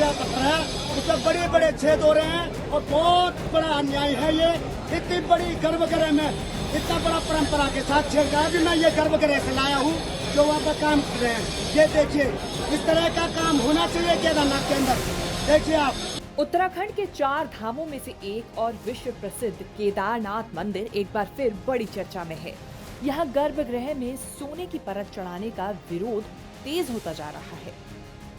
शिला पत्थर है, उसमें बड़े बड़े छेद हो रहे हैं और बहुत बड़ा अन्याय है ये। इतनी बड़ी गर्भगृह में इतना बड़ा परंपरा के साथ छेड़छाड़ भी मैं ये गर्भगृह से लाया हूँ जो वहाँ पर काम कर रहे हैं। ये देखिए, इस तरह का काम होना चाहिए केदारनाथ के अंदर। देखिए आप, उत्तराखंड के 4 धामों में से एक और विश्व प्रसिद्ध केदारनाथ मंदिर एक बार फिर बड़ी चर्चा में है। यहाँ गर्भगृह में सोने की परत चढ़ाने का विरोध तेज होता जा रहा है।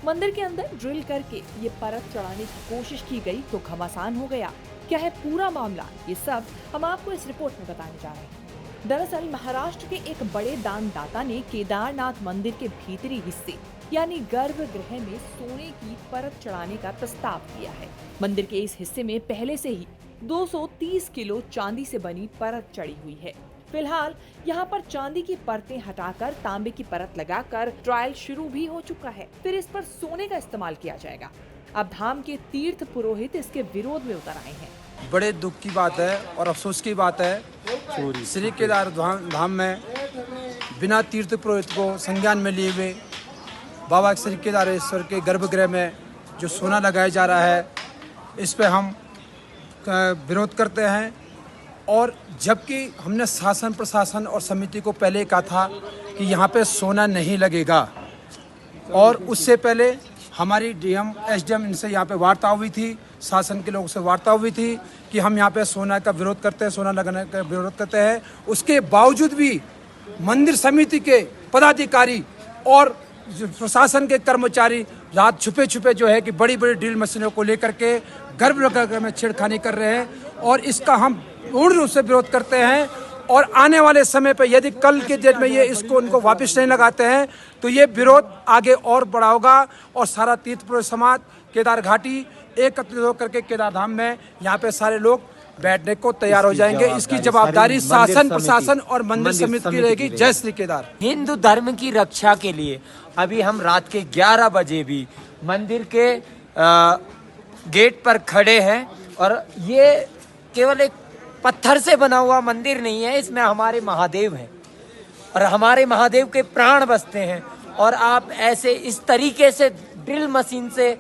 मंदिर के अंदर ड्रिल करके ये परत चढ़ाने की कोशिश की गई तो घमासान हो गया। क्या है पूरा मामला, ये सब हम आपको इस रिपोर्ट में बताने जा रहे हैं। दरअसल महाराष्ट्र के एक बड़े दानदाता ने केदारनाथ मंदिर के भीतरी हिस्से यानी गर्भगृह में सोने की परत चढ़ाने का प्रस्ताव किया है। मंदिर के इस हिस्से में पहले से ही 230 किलो चांदी से बनी परत चढ़ी हुई है। फिलहाल यहाँ पर चांदी की परतें हटाकर तांबे की परत लगाकर ट्रायल शुरू भी हो चुका है। फिर इस पर सोने का इस्तेमाल किया जाएगा। अब धाम के तीर्थ पुरोहित इसके विरोध में उतर आए हैं। बड़े दुख की बात है और अफसोस की बात है, श्री केदार धाम में बिना तीर्थ पुरोहित को संज्ञान में लिए हुए बाबा श्री केदारेश्वर के गर्भगृह में जो सोना लगाया जा रहा है, इस पे हम विरोध करते हैं। और जबकि हमने शासन प्रशासन और समिति को पहले कहा था कि यहाँ पे सोना नहीं लगेगा, और उससे पहले हमारी डीएम एसडीएम इनसे यहाँ पे वार्ता हुई थी, शासन के लोगों से वार्ता हुई थी कि हम यहाँ पे सोना का विरोध करते हैं, सोना लगाने का विरोध करते हैं। उसके बावजूद भी मंदिर समिति के पदाधिकारी और प्रशासन के कर्मचारी रात छुपे छुपे जो है कि बड़ी बड़ी ड्रिल मशीनों को लेकर के गर्भगृह में छेड़खानी कर रहे हैं, और इसका हम पूर्ण रूप से विरोध करते हैं। और आने वाले समय पर यदि कल के डेट में ये इसको उनको वापस नहीं लगाते हैं तो ये विरोध आगे और बढ़ा होगा, और सारा तीर्थ पुरोहित समाज केदार घाटी एकत्रित होकर के केदार धाम में यहाँ पे सारे लोग बैठने को तैयार हो जाएंगे। इसकी जवाबदारी शासन प्रशासन और मंदिर समिति की रहेगी। जय श्री केदार। हिंदू धर्म की रक्षा के लिए अभी हम रात के 11 बजे भी मंदिर के गेट पर खड़े हैं, और ये केवल एक पत्थर से बना हुआ मंदिर नहीं है, इसमें हमारे महादेव हैं और हमारे महादेव के प्राण बसते हैं। और आप ऐसे इस तरीके से ड्रिल मशीन से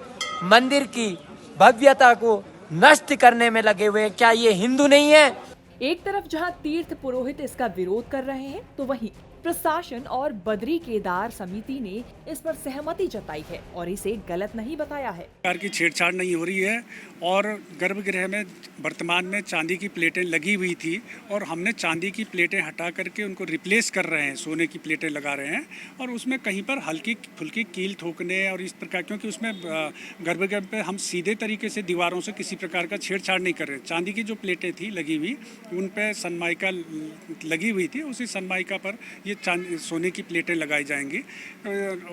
मंदिर की भव्यता को नष्ट करने में लगे हुए हैं, क्या ये हिंदू नहीं है? एक तरफ जहां तीर्थ पुरोहित इसका विरोध कर रहे हैं तो वहीं प्रशासन और बद्री केदार समिति ने इस पर सहमति जताई है और इसे गलत नहीं बताया है। प्रकार की छेड़छाड़ नहीं हो रही है, और गर्भगृह में वर्तमान में चांदी की प्लेटें लगी हुई थी और हमने चांदी की प्लेटें हटा करके उनको रिप्लेस कर रहे हैं, सोने की प्लेटें लगा रहे हैं। और उसमें कहीं पर हल्की फुल्की कील ठोकने और इस प्रकार, क्योंकि उसमें गर्भगृह पे हम सीधे तरीके से दीवारों से किसी प्रकार का छेड़छाड़ नहीं कर रहे। चांदी की जो प्लेटें थी लगी हुई, उन पर सनमाइका लगी हुई थी, उसी सनमाइका पर ये सोने की प्लेटें लगाई जाएंगी।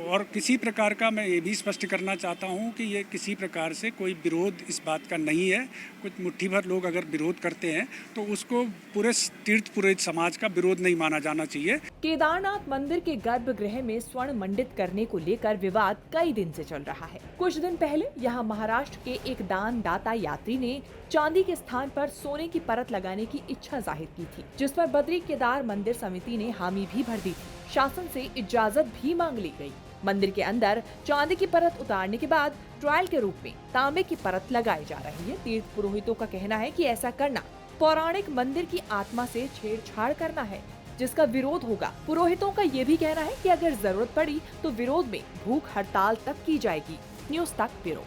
और किसी प्रकार का मैं ये भी स्पष्ट करना चाहता हूँ कि ये किसी प्रकार से कोई विरोध इस बात का नहीं है। कुछ मुट्ठी भर लोग अगर विरोध करते हैं तो उसको पूरे तीर्थ पुरोहित समाज का विरोध नहीं माना जाना चाहिए। केदारनाथ मंदिर के गर्भगृह में स्वर्ण मंडित करने को लेकर विवाद कई दिन से चल रहा है। कुछ दिन पहले यहाँ महाराष्ट्र के एक दानदाता यात्री ने चांदी के स्थान पर सोने की परत लगाने की इच्छा जाहिर की थी, जिस पर बद्री केदार मंदिर समिति ने हामी भी भर दी थी। शासन से इजाजत भी मांग ली गई। मंदिर के अंदर चांदी की परत उतारने के बाद ट्रायल के रूप में तांबे की परत लगाई जा रही है। तीर्थ पुरोहितों का कहना है कि ऐसा करना पौराणिक मंदिर की आत्मा से छेड़छाड़ करना है, जिसका विरोध होगा। पुरोहितों का ये भी कहना है कि अगर जरूरत पड़ी तो विरोध में भूख हड़ताल तक की जाएगी। न्यूज़ तक ब्यूरो।